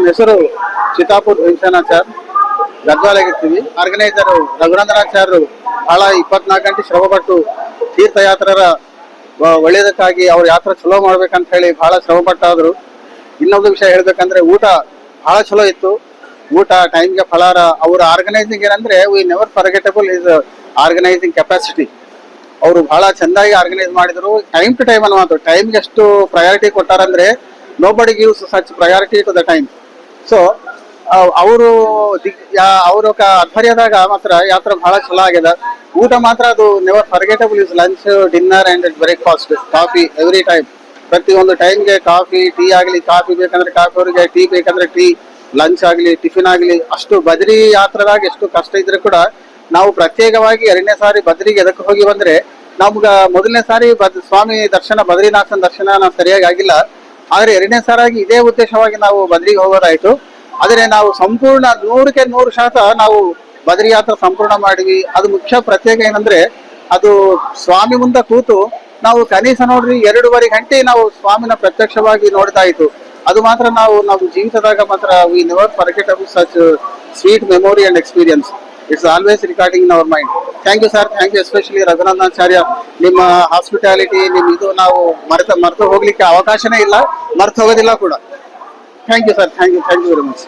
ನನ್ನ ಹೆಸರು ಚಿತ್ತಾಪುರ್ ಭೀಮಸೇನಾಚಾರ್, ಗದ್ವಾಲಾಗಿರ್ತೀವಿ. ಆರ್ಗನೈಸರ್ ರಘುನಂದನಾಚಾರ್ಯರು ಬಹಳ 24 ಗಂಟೆ ಶ್ರಮಪಟ್ಟು ತೀರ್ಥಯಾತ್ರರ ಒಳ್ಳೇದಕ್ಕಾಗಿ ಅವ್ರ ಯಾತ್ರೆ ಚಲೋ ಮಾಡ್ಬೇಕಂತ ಹೇಳಿ ಬಹಳ ಶ್ರಮಪಟ್ಟಾದ್ರು. ಇನ್ನೊಂದು ವಿಷಯ ಹೇಳ್ಬೇಕಂದ್ರೆ ಊಟ ಬಹಳ ಚಲೋ ಇತ್ತು. ಊಟ ಟೈಮ್ಗೆ ಫಲಾರ. ಅವ್ರ ಆರ್ಗನೈಸಿಂಗ್ ಏನಂದ್ರೆ we never forgettable is organizing capacity. ಅವರು ಬಹಳ ಚಂದಾಗಿ ಆರ್ಗನೈಸ್ ಮಾಡಿದ್ರು. ಟೈಮ್ ಟು ಟೈಮ್ ಅನ್ನುವಂಥ ಟೈಮ್ಗೆ ಎಷ್ಟು ಪ್ರಯಾರಿಟಿ ಕೊಟ್ಟಾರಂದ್ರೆ nobody gives such priority to the time. So ಅವರು ಅವ್ರ ಆಧ್ವರ್ಯದಾಗ ಮಾತ್ರ ಯಾತ್ರೆ ಬಹಳ ಚಲೋ ಆಗ್ಯದ. ಊಟ ಮಾತ್ರ ಅದು never forgettable is lunch, dinner and breakfast, coffee every time. ಪ್ರತಿಯೊಂದು ಟೈಮ್ಗೆ ಕಾಫಿ, ಟೀ ಆಗಲಿ, ಕಾಫಿ ಬೇಕಂದ್ರೆ ಕಾಫಿ, ಅವರಿಗೆ ಟೀ ಬೇಕಂದ್ರೆ ಟೀ, ಲಂಚ್ ಆಗಲಿ, ಟಿಫಿನ್ ಆಗಲಿ. ಅಷ್ಟು ಬದ್ರಿ ಯಾತ್ರದಾಗ ಎಷ್ಟು ಕಷ್ಟ ಇದ್ರೆ ಕೂಡ ನಾವು ಪ್ರತ್ಯೇಕವಾಗಿ 2ನೇ ಸಾರಿ ಬದ್ರಿಗೆ ಎದಕ್ಕೆ ಹೋಗಿ ಬಂದ್ರೆ ನಮ್ಗ ಮೊದಲನೇ ಸಾರಿ ಸ್ವಾಮಿ ದರ್ಶನ, ಬದ್ರಿನಾಥನ ದರ್ಶನ ನಾವು ಸರಿಯಾಗಿ ಆಗಿಲ್ಲ. ಆದ್ರೆ 2ನೇ ಸಾರಾಗಿ ಇದೇ ಉದ್ದೇಶವಾಗಿ ನಾವು ಬದ್ರಿಗೆ ಹೋಗೋದಾಯ್ತು. ಆದ್ರೆ ನಾವು ಸಂಪೂರ್ಣ 100ಕ್ಕೆ 100% ನಾವು ಬದ್ರಿ ಯಾತ್ರೆ ಸಂಪೂರ್ಣ ಮಾಡಿವಿ. ಅದು ಮುಖ್ಯ ಪ್ರತ್ಯೇಕ ಏನಂದ್ರೆ ಅದು ಸ್ವಾಮಿ ಮುಂದೆ ಕೂತು ನಾವು ಕನೀಸ ನೋಡ್ರಿ 2.5 ಗಂಟೆ ನಾವು ಸ್ವಾಮಿನ ಪ್ರತ್ಯಕ್ಷವಾಗಿ ನೋಡ್ತಾಯಿತ್ತು. ಅದು ಮಾತ್ರ ನಾವು ನಮ್ಮ ಜೀವಿತದಾಗ ಮಾತ್ರ we never forgettable such sweet memory and experience. It's always recording in our mind. Thank you sir, thank you. Especially Raghunandanacharya, ನಿಮ್ಮ ಹಾಸ್ಪಿಟಾಲಿಟಿ, ನಿಮ್ಮ ಇದು ನಾವು ಮರೆತು ಹೋಗ್ಲಿಕ್ಕೆ ಅವಕಾಶನೇ ಇಲ್ಲ, ಮರ್ತು ಹೋಗೋದಿಲ್ಲ ಕೂಡ. Thank you sir, thank you very much.